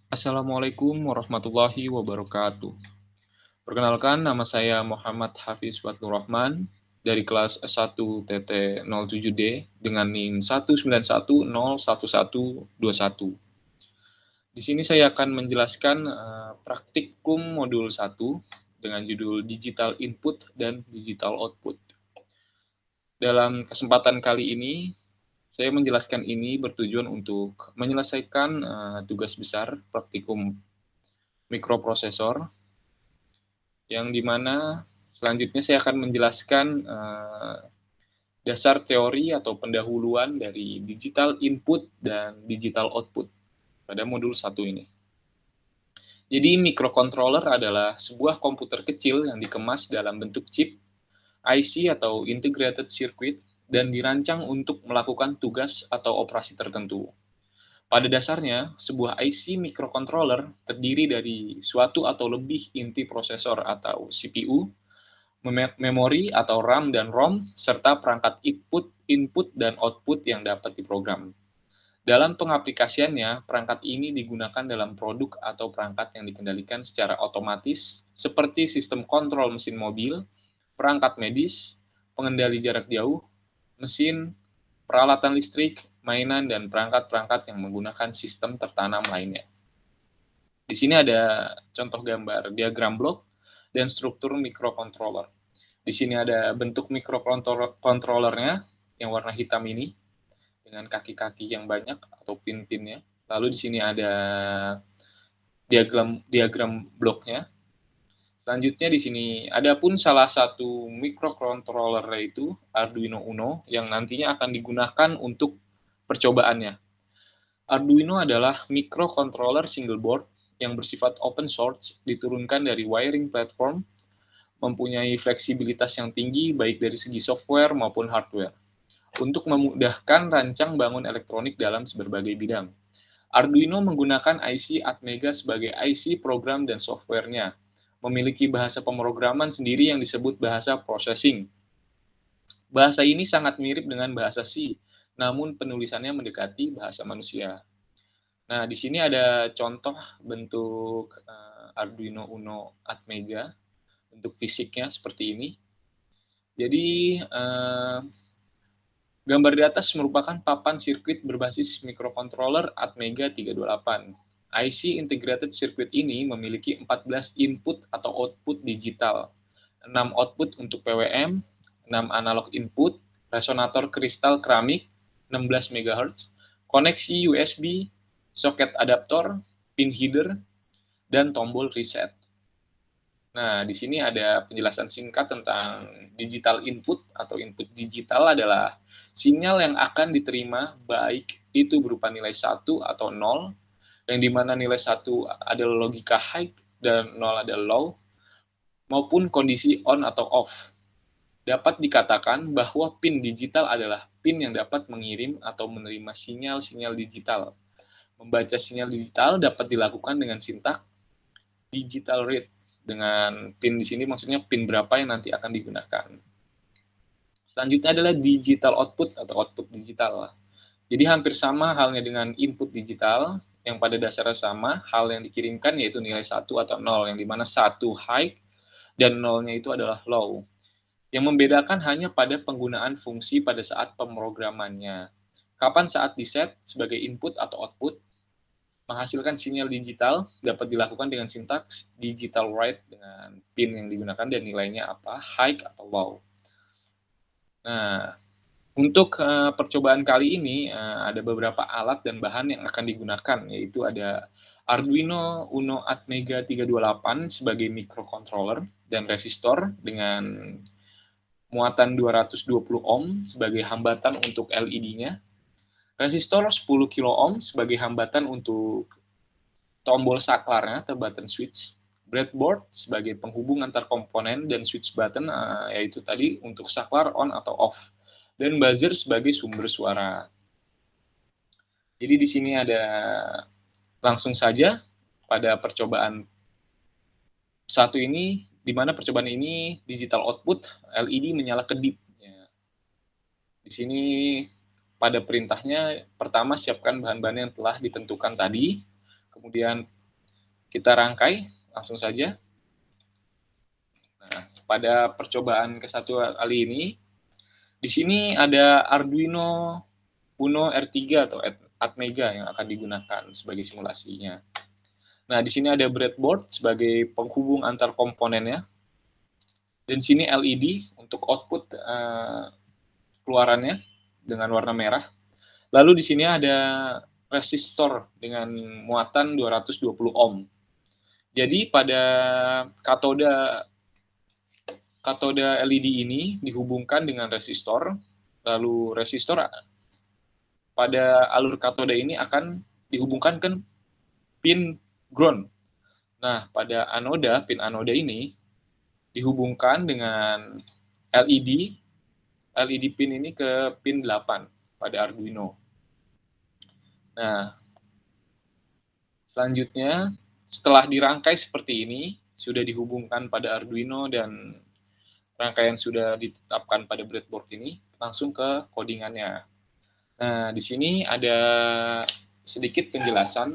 Assalamualaikum warahmatullahi wabarakatuh. Perkenalkan, nama saya Muhammad Hafiz Fathur Rahman dari kelas S1TT07D dengan NIM 191011121. Di sini saya akan menjelaskan praktikum modul 1 dengan judul Digital Input dan Digital Output. Dalam kesempatan kali ini, saya menjelaskan ini bertujuan untuk menyelesaikan tugas besar praktikum mikroprosesor yang dimana selanjutnya saya akan menjelaskan dasar teori atau pendahuluan dari digital input dan digital output pada modul 1 ini. Jadi microcontroller adalah sebuah komputer kecil yang dikemas dalam bentuk chip, IC atau integrated circuit, dan dirancang untuk melakukan tugas atau operasi tertentu. Pada dasarnya, sebuah IC microcontroller terdiri dari suatu atau lebih inti prosesor atau CPU, memori atau RAM dan ROM, serta perangkat input dan output yang dapat diprogram. Dalam pengaplikasiannya, perangkat ini digunakan dalam produk atau perangkat yang dikendalikan secara otomatis, seperti sistem kontrol mesin mobil, perangkat medis, pengendali jarak jauh, mesin, peralatan listrik, mainan, dan perangkat-perangkat yang menggunakan sistem tertanam lainnya. Di sini ada contoh gambar diagram blok dan struktur microcontroller. Di sini ada bentuk microcontrollernya yang warna hitam ini dengan kaki-kaki yang banyak atau pin-pinnya. Lalu di sini ada diagram bloknya. Selanjutnya di sini ada pun salah satu microcontroller yaitu Arduino Uno yang nantinya akan digunakan untuk percobaannya. Arduino adalah microcontroller single board yang bersifat open source, diturunkan dari wiring platform, mempunyai fleksibilitas yang tinggi baik dari segi software maupun hardware, untuk memudahkan rancang bangun elektronik dalam berbagai bidang. Arduino menggunakan IC Atmega sebagai IC program dan softwarenya, memiliki bahasa pemrograman sendiri yang disebut bahasa processing. Bahasa ini sangat mirip dengan bahasa C, namun penulisannya mendekati bahasa manusia. Nah, di sini ada contoh bentuk Arduino Uno Atmega, bentuk fisiknya seperti ini. Jadi, gambar di atas merupakan papan sirkuit berbasis microcontroller Atmega 328. IC Integrated Circuit ini memiliki 14 input atau output digital, 6 output untuk PWM, 6 analog input, resonator kristal keramik 16 MHz, koneksi USB, soket adaptor, pin header, dan tombol reset. Nah, di sini ada penjelasan singkat tentang digital input atau input digital adalah sinyal yang akan diterima baik itu berupa nilai 1 atau 0, yang dimana nilai 1 adalah logika high dan 0 adalah low, maupun kondisi on atau off. Dapat dikatakan bahwa pin digital adalah pin yang dapat mengirim atau menerima sinyal-sinyal digital. Membaca sinyal digital dapat dilakukan dengan sintak digital read. Dengan pin di sini maksudnya pin berapa yang nanti akan digunakan. Selanjutnya adalah digital output atau output digital. Jadi hampir sama halnya dengan input digital, yang pada dasarnya sama, hal yang dikirimkan yaitu nilai 1 atau 0, yang dimana 1 high dan 0-nya itu adalah low. Yang membedakan hanya pada penggunaan fungsi pada saat pemrogramannya. Kapan saat diset sebagai input atau output, menghasilkan sinyal digital dapat dilakukan dengan sintaks digital write dengan pin yang digunakan dan nilainya apa, high atau low. Nah, untuk percobaan kali ini ada beberapa alat dan bahan yang akan digunakan, yaitu ada Arduino Uno Atmega 328 sebagai microcontroller dan resistor dengan muatan 220 ohm sebagai hambatan untuk LED-nya, resistor 10 kilo ohm sebagai hambatan untuk tombol saklarnya atau button switch, breadboard sebagai penghubung antar komponen, dan switch button yaitu tadi untuk saklar on atau off, dan buzzer sebagai sumber suara. Jadi di sini ada langsung saja pada percobaan satu ini, di mana percobaan ini digital output LED menyala kedip. Di sini pada perintahnya pertama siapkan bahan-bahan yang telah ditentukan tadi, kemudian Kita rangkai langsung saja. Nah, pada percobaan ke-1 kali ini, di sini ada Arduino Uno R3 atau Atmega yang akan digunakan sebagai simulasinya. Nah, di sini ada breadboard sebagai penghubung antar komponennya. Dan sini LED untuk output keluarannya dengan warna merah. Lalu di sini ada resistor dengan muatan 220 ohm. Jadi pada katoda LED ini dihubungkan dengan resistor, lalu resistor pada alur katoda ini akan dihubungkan ke pin ground. Nah, pada anoda, pin anoda ini dihubungkan dengan LED pin ini ke pin 8 pada Arduino. Nah, selanjutnya setelah dirangkai seperti ini, sudah dihubungkan pada Arduino dan rangkaian sudah ditetapkan pada breadboard ini, langsung ke codingannya. Nah, di sini ada sedikit penjelasan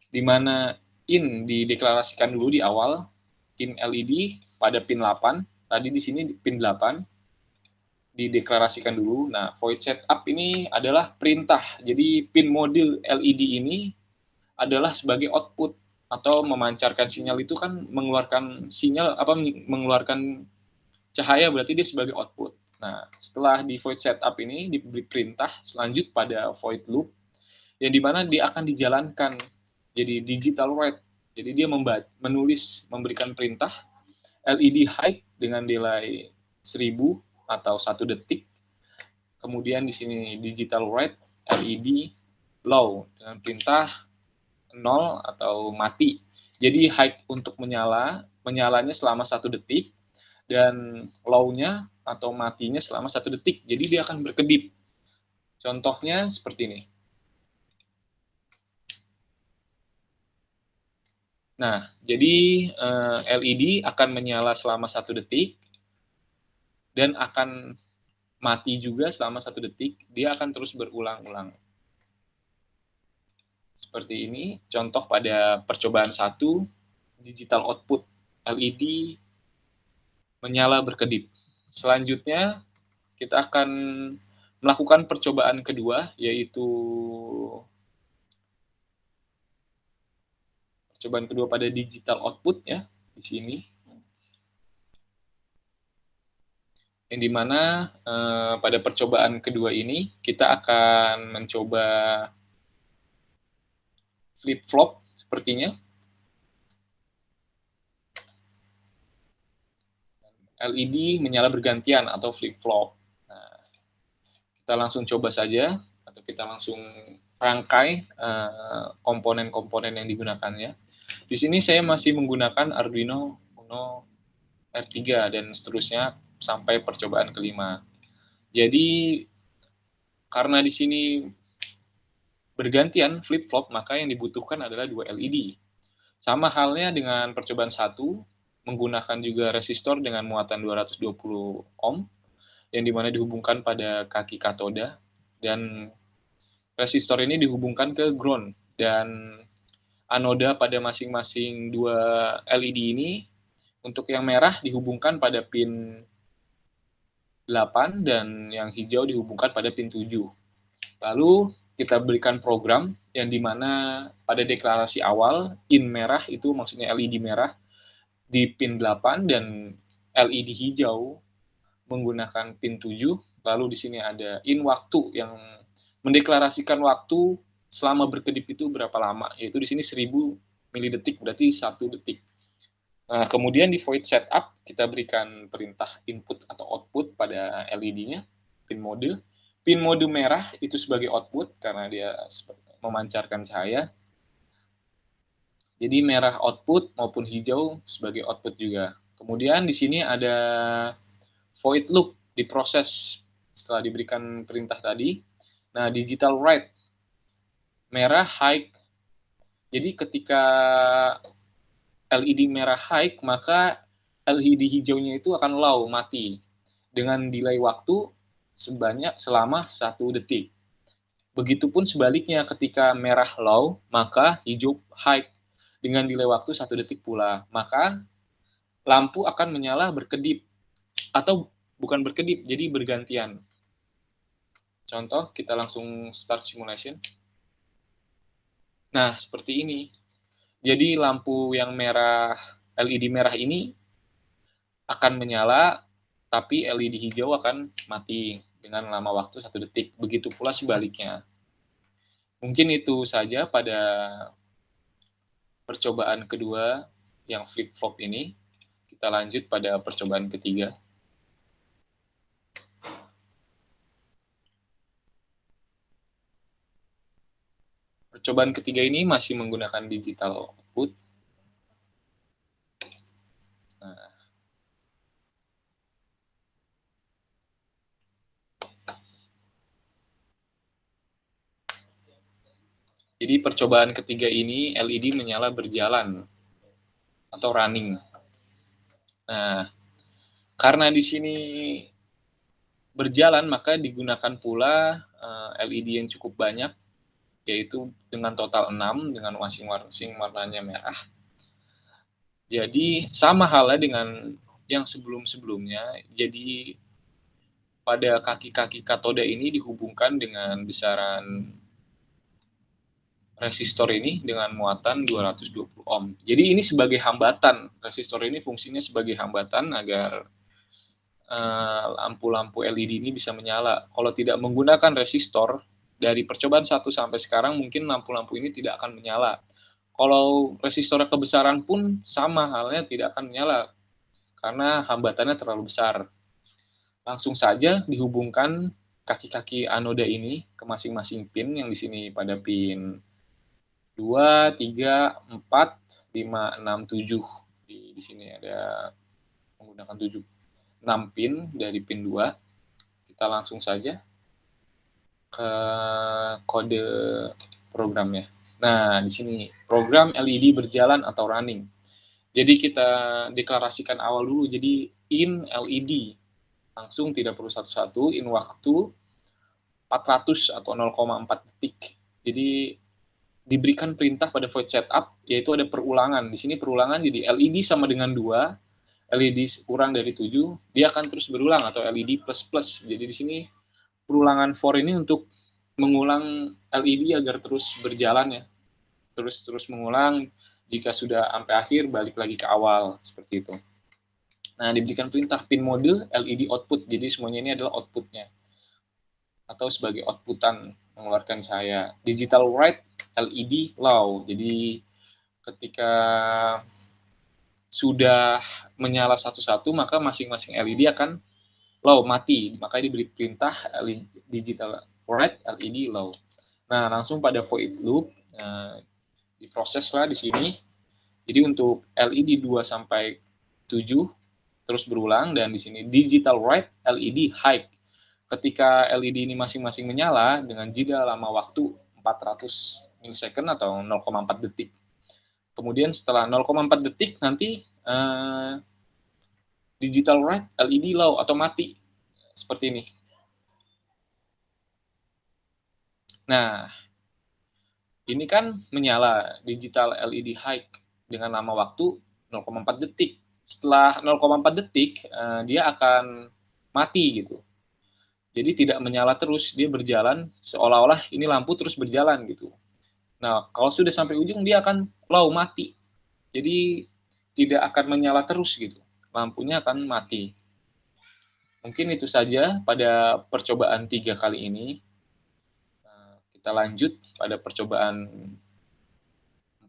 di mana in dideklarasikan dulu di awal, in LED pada pin 8, tadi di sini pin 8 dideklarasikan dulu. Nah, void setup ini adalah perintah. Jadi pin modul LED ini adalah sebagai output atau memancarkan sinyal itu kan mengeluarkan sinyal mengeluarkan cahaya, berarti dia sebagai output. Nah, setelah di void setup ini diberi perintah selanjut pada void loop yang dimana dia akan dijalankan jadi digital write. Jadi dia memberikan perintah LED high dengan delay 1000 atau 1 detik. Kemudian di sini digital write LED low dengan perintah 0 atau mati. Jadi high untuk menyalanya selama 1 detik, dan low-nya atau matinya selama 1 detik. Jadi dia akan berkedip. Contohnya seperti ini. Nah, jadi LED akan menyala selama 1 detik dan akan mati juga selama 1 detik. Dia akan terus berulang-ulang. Seperti ini, contoh pada percobaan 1, digital output LED menyala berkedip. Selanjutnya, kita akan melakukan percobaan kedua, yaitu percobaan kedua pada digital output ya, di sini. Yang dimana pada percobaan kedua ini, kita akan mencoba flip-flop sepertinya. LED menyala bergantian atau flip-flop. Nah, kita langsung coba saja, atau kita langsung rangkai komponen-komponen yang digunakannya. Di sini saya masih menggunakan Arduino Uno R3 dan seterusnya sampai percobaan kelima. Jadi karena di sini bergantian flip-flop, maka yang dibutuhkan adalah 2 LED. Sama halnya dengan percobaan 1, menggunakan juga resistor dengan muatan 220 ohm, yang dimana dihubungkan pada kaki katoda, dan resistor ini dihubungkan ke ground, dan anoda pada masing-masing 2 LED ini, untuk yang merah dihubungkan pada pin 8 dan yang hijau dihubungkan pada pin 7. Lalu kita berikan program yang dimana pada deklarasi awal in merah itu maksudnya LED merah di pin 8 dan LED hijau menggunakan pin 7. Lalu di sini ada in waktu yang mendeklarasikan waktu selama berkedip itu berapa lama, yaitu di sini 1000 milidetik, berarti 1 detik. Nah, kemudian di void setup kita berikan perintah input atau output pada LED-nya, pin mode. Pin mode merah itu sebagai output karena dia memancarkan cahaya. Jadi merah output maupun hijau sebagai output juga. Kemudian di sini ada void loop diproses setelah diberikan perintah tadi. Nah, digital write merah high. Jadi ketika LED merah high, maka LED hijaunya itu akan low, mati. Dengan delay waktu selama 1 detik. Begitupun sebaliknya, ketika merah low, maka hijau high. dengan delay waktu 1 detik pula. Maka lampu akan menyala berkedip, atau bukan berkedip, jadi bergantian. Contoh, kita langsung start simulation. Nah, seperti ini. Jadi lampu yang merah, LED merah ini akan menyala, tapi LED hijau akan mati dengan lama waktu 1 detik. Begitu pula sebaliknya. Mungkin itu saja pada percobaan kedua yang flip-flop ini. Kita lanjut pada percobaan ketiga. Percobaan ketiga ini masih menggunakan digital output. Nah, jadi percobaan ketiga ini LED menyala berjalan atau running. Nah, karena di sini berjalan, maka digunakan pula LED yang cukup banyak, yaitu dengan total 6 dengan masing-masing warnanya merah. Jadi sama halnya dengan yang sebelum-sebelumnya. Jadi pada kaki-kaki katoda ini dihubungkan dengan besaran resistor ini dengan muatan 220 ohm. Jadi ini sebagai hambatan. Resistor ini fungsinya sebagai hambatan agar lampu-lampu LED ini bisa menyala. Kalau tidak menggunakan resistor, dari percobaan 1 sampai sekarang mungkin lampu-lampu ini tidak akan menyala. Kalau resistornya kebesaran pun sama halnya tidak akan menyala, karena hambatannya terlalu besar. Langsung saja dihubungkan kaki-kaki anoda ini ke masing-masing pin, yang di sini pada pin 2, 3, 4, 5, 6, 7. Di sini ada menggunakan 6 pin dari pin 2. Kita langsung saja ke kode programnya. Nah, di sini program LED berjalan atau running. Jadi kita deklarasikan awal dulu, jadi in LED. Langsung tidak perlu satu-satu, in waktu 400 atau 0,4 detik. Jadi diberikan perintah pada void setup, yaitu ada perulangan. Di sini perulangan jadi LED sama dengan 2, LED kurang dari 7, dia akan terus berulang, atau LED plus plus. Jadi di sini perulangan for ini untuk mengulang LED agar terus berjalan ya. Terus mengulang, jika sudah sampai akhir balik lagi ke awal, seperti itu. Nah, diberikan perintah pin mode LED output. Jadi semuanya ini adalah outputnya, atau sebagai outputan mengeluarkan cahaya. Digital write LED low. Jadi ketika sudah menyala satu-satu, maka masing-masing LED akan low, mati. Maka diberi perintah digital write LED low. Nah, langsung pada void loop diproseslah di sini. Jadi untuk LED 2 sampai 7 terus berulang, dan di sini digital write LED high. Ketika LED ini masing-masing menyala dengan jeda lama waktu 400 milisecond atau 0,4 detik. Kemudian setelah 0,4 detik nanti digital write LED low atau mati. Seperti ini. Nah, ini kan menyala digital LED high dengan lama waktu 0,4 detik. Setelah 0,4 detik, dia akan mati gitu. Jadi tidak menyala terus, dia berjalan seolah-olah ini lampu terus berjalan gitu. Nah, kalau sudah sampai ujung dia akan low, mati. Jadi tidak akan menyala terus gitu. Lampunya akan mati. Mungkin itu saja pada percobaan 3 kali ini. Kita lanjut pada percobaan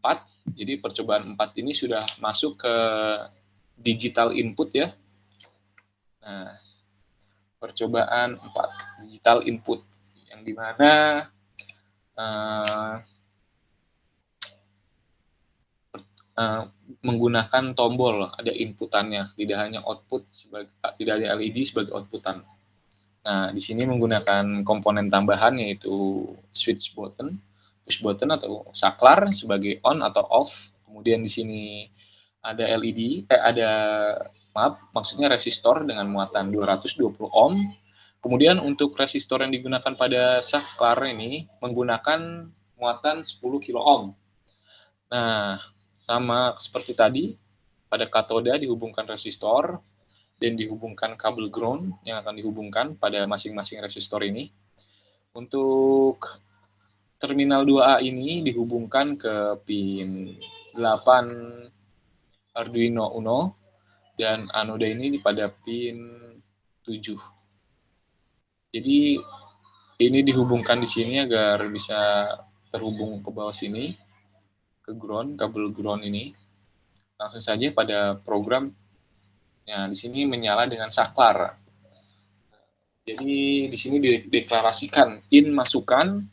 4. Jadi percobaan 4 ini sudah masuk ke digital input ya. Nah, percobaan 4, digital input, yang dimana menggunakan tombol, ada inputannya, tidak hanya output, tidak ada LED sebagai outputan. Nah, di sini menggunakan komponen tambahan, yaitu switch button, push button atau saklar sebagai on atau off. Kemudian di sini ada LED, maksudnya resistor dengan muatan 220 ohm. Kemudian untuk resistor yang digunakan pada saklar ini menggunakan muatan 10 kilo ohm. Nah, Sama seperti tadi, pada katoda dihubungkan resistor dan dihubungkan kabel ground yang akan dihubungkan pada masing-masing resistor ini. Untuk terminal 2A ini dihubungkan ke pin 8 Arduino Uno dan anoda ini pada pin 7. Jadi ini dihubungkan di sini agar bisa terhubung ke bawah sini, ke ground, kabel ground ini. Langsung saja pada program, ya di sini menyala dengan saklar. Jadi di sini dideklarasikan in masukan,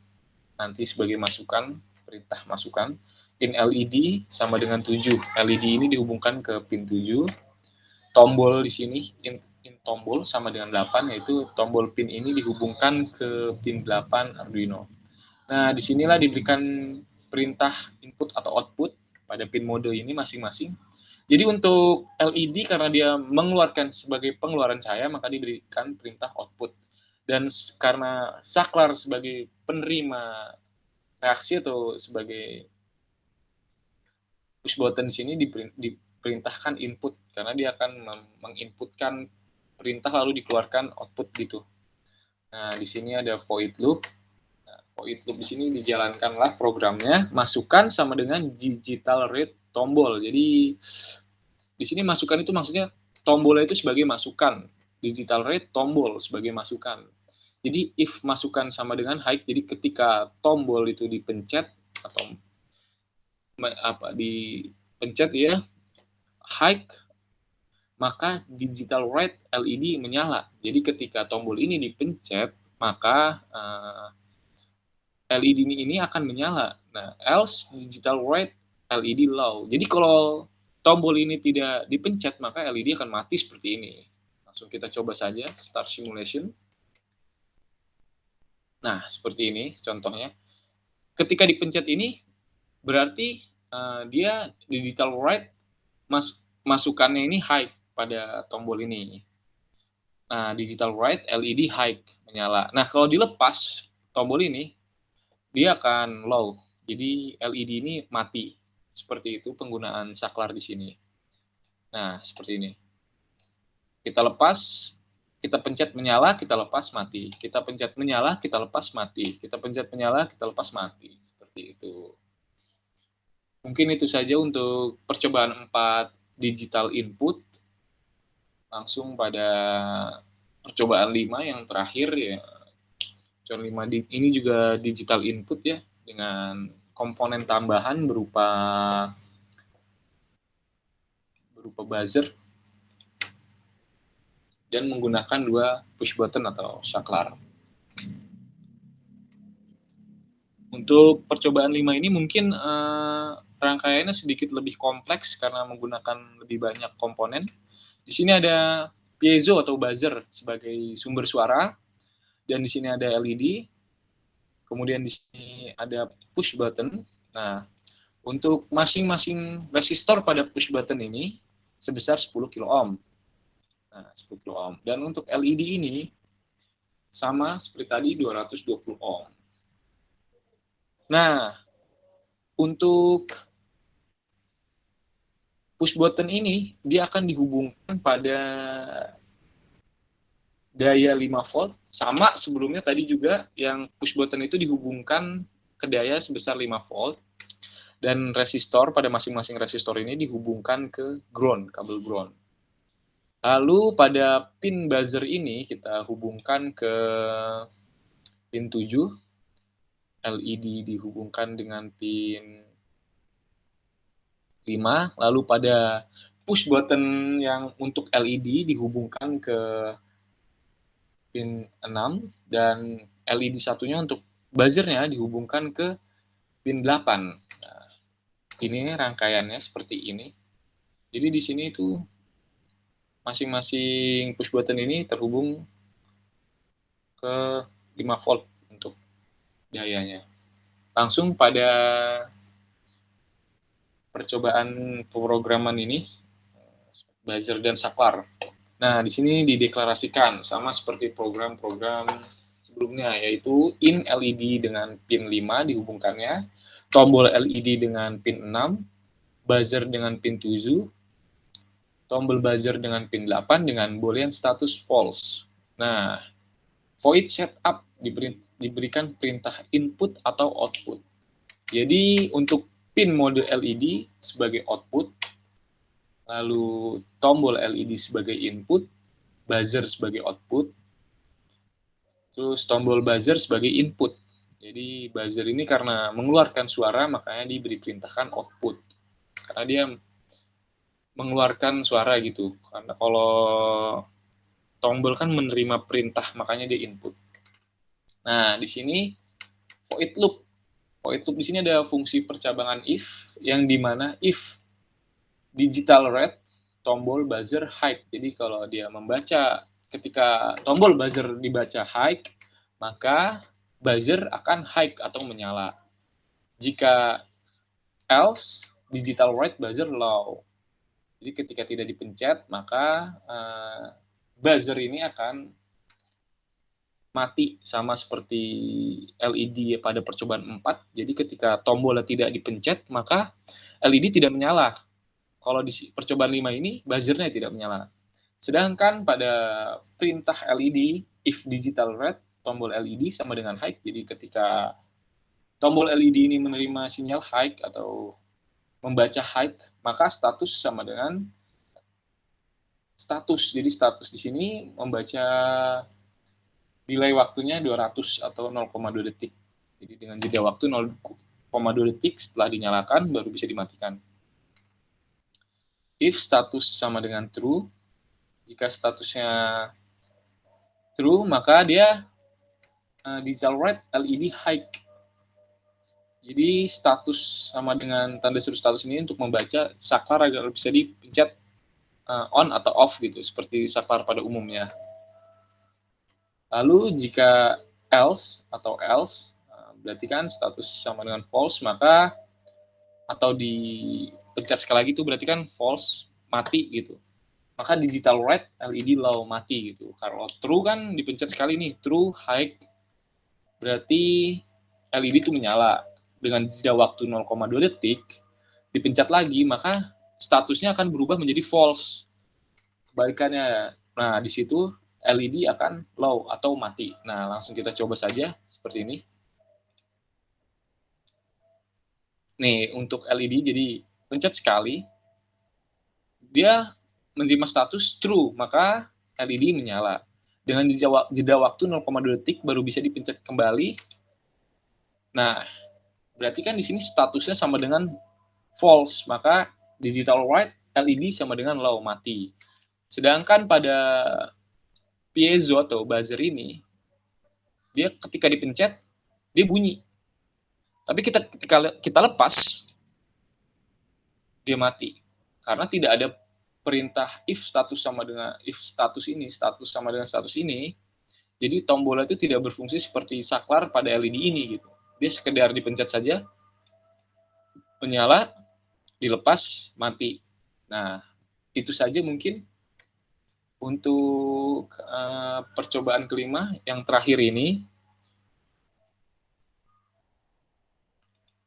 nanti sebagai masukan, perintah masukan, in LED sama dengan 7. LED ini dihubungkan ke pin 7. Tombol di sini, in tombol sama dengan 8, yaitu tombol pin ini dihubungkan ke pin 8 Arduino. Nah, disinilah diberikan perintah input atau output pada pin mode ini masing-masing. Jadi untuk LED karena dia mengeluarkan sebagai pengeluaran cahaya, maka diberikan perintah output. Dan karena saklar sebagai penerima reaksi atau sebagai push button di sini diperintahkan input, karena dia akan menginputkan perintah lalu dikeluarkan output gitu. Nah, di sini ada void loop. Void loop di sini dijalankanlah programnya, masukkan sama dengan digital read tombol. Jadi di sini masukan itu maksudnya tombolnya itu sebagai masukan, digital read tombol sebagai masukan. Jadi if masukan sama dengan high, jadi ketika tombol itu dipencet atau dipencet ya high, maka digital read LED menyala. Jadi ketika tombol ini dipencet, maka LED ini akan menyala. Nah, else digital read LED low. Jadi kalau tombol ini tidak dipencet, maka LED akan mati seperti ini. Langsung kita coba saja start simulation. Nah, seperti ini contohnya. Ketika dipencet ini, berarti dia digital read masukannya ini high pada tombol ini. Nah, digital read LED high menyala. Nah, kalau dilepas tombol ini, dia akan low. Jadi LED ini mati. Seperti itu penggunaan saklar di sini. Nah, seperti ini. Kita lepas, kita pencet menyala, kita lepas mati. Kita pencet menyala, kita lepas mati. Kita pencet menyala, kita lepas mati. Seperti itu. Mungkin itu saja untuk percobaan 4 digital input. Langsung pada percobaan 5 yang terakhir ya. Percobaan 5 ini juga digital input ya, dengan komponen tambahan berupa buzzer dan menggunakan 2 push button atau saklar. Untuk percobaan 5 ini mungkin rangkaiannya sedikit lebih kompleks karena menggunakan lebih banyak komponen. Di sini ada piezo atau buzzer sebagai sumber suara, dan di sini ada LED. Kemudian di sini ada push button. Nah, untuk masing-masing resistor pada push button ini sebesar 10 kilo ohm. Nah, 10 kilo ohm. Dan untuk LED ini sama seperti tadi 220 ohm. Nah, untuk push button ini dia akan dihubungkan pada daya 5 volt, sama sebelumnya tadi juga yang push button itu dihubungkan ke daya sebesar 5 volt, dan resistor pada masing-masing resistor ini dihubungkan ke ground, kabel ground. Lalu pada pin buzzer ini kita hubungkan ke pin 7, LED dihubungkan dengan pin 5, lalu pada push button yang untuk LED dihubungkan ke pin 6, dan LED satunya untuk buzzernya dihubungkan ke pin 8. Nah, ini rangkaiannya seperti ini. Jadi di sini itu masing-masing push button ini terhubung ke 5 volt untuk dayanya. Langsung pada percobaan pemrograman ini, buzzer dan saklar. Nah, di sini dideklarasikan sama seperti program-program sebelumnya, yaitu in LED dengan pin 5 dihubungkannya, tombol LED dengan pin 6, buzzer dengan pin 7, tombol buzzer dengan pin 8 dengan boolean status false. Nah, void setup diberikan perintah input atau output. Jadi untuk pin mode LED sebagai output, lalu tombol LED sebagai input, buzzer sebagai output, terus tombol buzzer sebagai input. Jadi buzzer ini karena mengeluarkan suara, makanya diberi perintahkan output. Karena dia mengeluarkan suara gitu. Karena kalau tombol kan menerima perintah, makanya dia input. Nah, di sini void loop. Void loop di sini ada fungsi percabangan if, yang dimana if digital read, tombol buzzer high. Jadi kalau dia membaca, ketika tombol buzzer dibaca high, maka buzzer akan high atau menyala. Jika else, digital read buzzer low. Jadi ketika tidak dipencet, maka buzzer ini akan mati, sama seperti LED pada percobaan 4. Jadi ketika tombolnya tidak dipencet, maka LED tidak menyala. Kalau di percobaan 5 ini, buzzernya tidak menyala. Sedangkan pada perintah LED, if digital red, tombol LED sama dengan high. Jadi ketika tombol LED ini menerima sinyal high atau membaca high, maka status sama dengan status. Jadi status di sini membaca delay waktunya 200 atau 0,2 detik. Jadi dengan jeda waktu 0,2 detik setelah dinyalakan baru bisa dimatikan. If status sama dengan true, jika statusnya true, maka dia digital red LED high. Jadi status sama dengan tanda seru status ini untuk membaca saklar agar bisa dipencet on atau off gitu, seperti saklar pada umumnya. Lalu jika else atau else, berarti kan status sama dengan false, maka atau dipencet sekali lagi itu berarti kan false, mati gitu. Maka digital red LED low, mati gitu. Kalau true kan dipencet sekali nih, true high, berarti LED itu menyala. Dengan jeda waktu 0,2 detik dipencet lagi, maka statusnya akan berubah menjadi false. Kebalikannya. Nah, di situ LED akan low atau mati. Nah, langsung kita coba saja seperti ini. Nih, untuk LED jadi pencet sekali, dia menerima status true, maka LED menyala. Dengan jeda waktu 0,2 detik baru bisa dipencet kembali. Nah, berarti kan di sini statusnya sama dengan false, maka digital white LED sama dengan low, mati. Sedangkan pada piezo atau buzzer ini, dia ketika dipencet, dia bunyi. Tapi ketika kita lepas, dia mati. Karena tidak ada perintah if status sama dengan status ini, jadi tombolnya itu tidak berfungsi seperti saklar pada LED ini gitu. Dia sekedar dipencet saja, menyala, dilepas, mati. Nah, itu saja mungkin untuk percobaan kelima yang terakhir ini.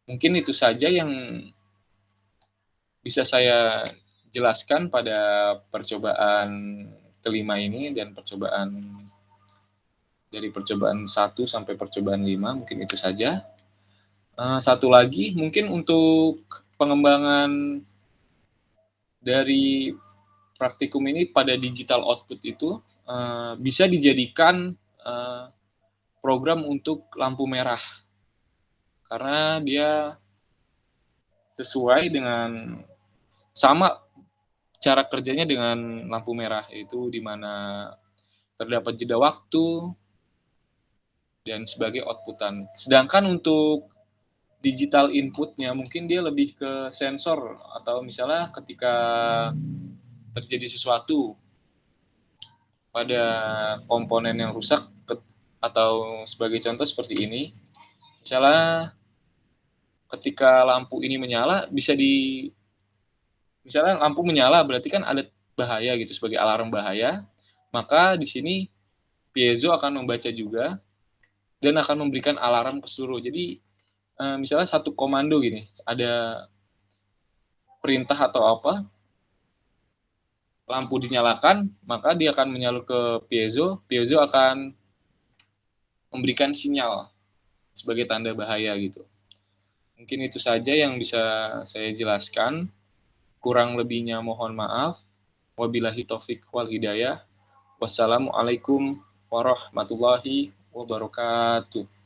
Mungkin itu saja yang bisa saya jelaskan pada percobaan kelima ini, dan dari percobaan 1 sampai percobaan 5 mungkin itu saja. Satu lagi mungkin untuk pengembangan dari praktikum ini pada digital output itu bisa dijadikan program untuk lampu merah, karena dia sesuai dengan sama cara kerjanya dengan lampu merah, yaitu di mana terdapat jeda waktu dan sebagai outputan. Sedangkan untuk digital inputnya mungkin dia lebih ke sensor, atau misalnya ketika terjadi sesuatu pada komponen yang rusak, atau sebagai contoh seperti ini, misalnya ketika lampu ini menyala, misalnya lampu menyala berarti kan ada bahaya gitu, sebagai alarm bahaya, maka di sini piezo akan membaca juga dan akan memberikan alarm ke seluruh. Jadi misalnya satu komando gini, ada perintah atau apa, lampu dinyalakan, maka dia akan menyalur ke piezo, piezo akan memberikan sinyal sebagai tanda bahaya gitu. Mungkin itu saja yang bisa saya jelaskan. Kurang lebihnya mohon maaf. Wabillahi taufik wal hidayah. Wassalamualaikum warahmatullahi wabarakatuh.